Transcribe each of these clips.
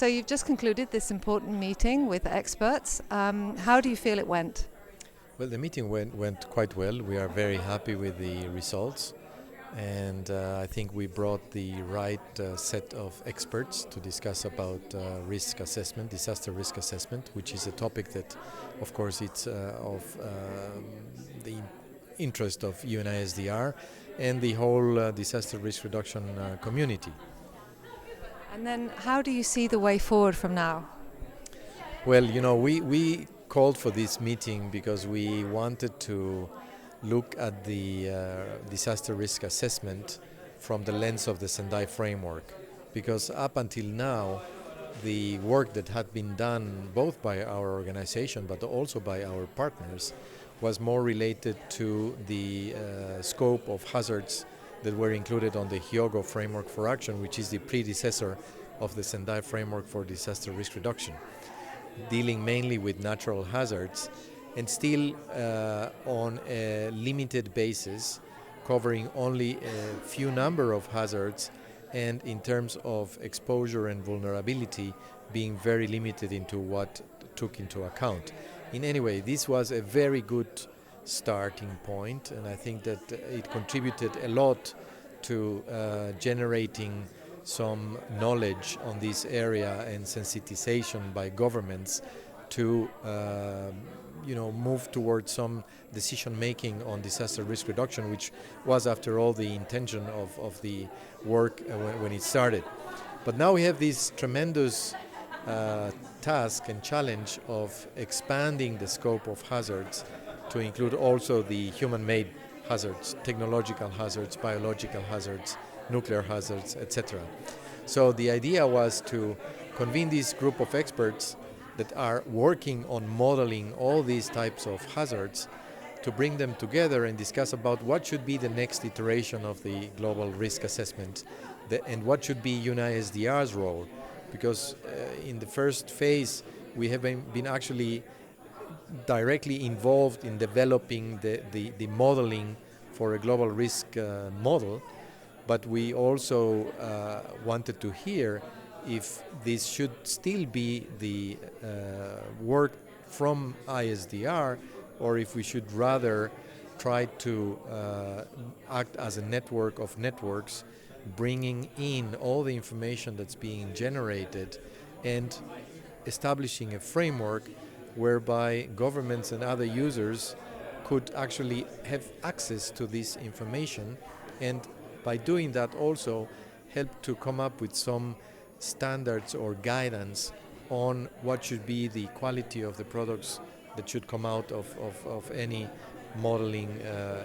So you've just concluded this important meeting with experts. How do you feel it went? Well, the meeting went quite well. We are very happy with the results, and I think we brought the right set of experts to discuss about risk assessment, disaster risk assessment, which is a topic that, of course, it's of the interest of UNISDR and the whole disaster risk reduction community. And then how do you see the way forward from now? Well, we called for this meeting because we wanted to look at the disaster risk assessment from the lens of the Sendai framework. Because up until now, the work that had been done both by our organization but also by our partners was more related to the scope of hazards that were included on the Hyogo framework for action, which is the predecessor of the Sendai framework for disaster risk reduction, dealing mainly with natural hazards and still on a limited basis, covering only a few number of hazards, and in terms of exposure and vulnerability being very limited into what took into account. In any way, this was a very good starting point, and I think that it contributed a lot to generating some knowledge on this area and sensitization by governments to move towards some decision making on disaster risk reduction, which was after all the intention of the work when it started. But now we have this tremendous task and challenge of expanding the scope of hazards to include also the human-made hazards, technological hazards, biological hazards, nuclear hazards, etc. So the idea was to convene this group of experts that are working on modeling all these types of hazards, to bring them together and discuss about what should be the next iteration of the global risk assessment and what should be UNISDR's role. Because in the first phase, we have been actually directly involved in developing the modeling for a global risk model, but we also wanted to hear if this should still be the work from ISDR, or if we should rather try to act as a network of networks, bringing in all the information that's being generated and establishing a framework whereby governments and other users could actually have access to this information, and by doing that also help to come up with some standards or guidance on what should be the quality of the products that should come out of any modeling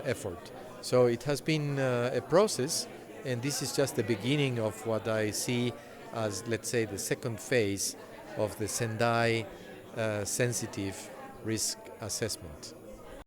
effort. So it has been a process, and this is just the beginning of what I see as, let's say, the second phase of the Sendai sensitive risk assessment.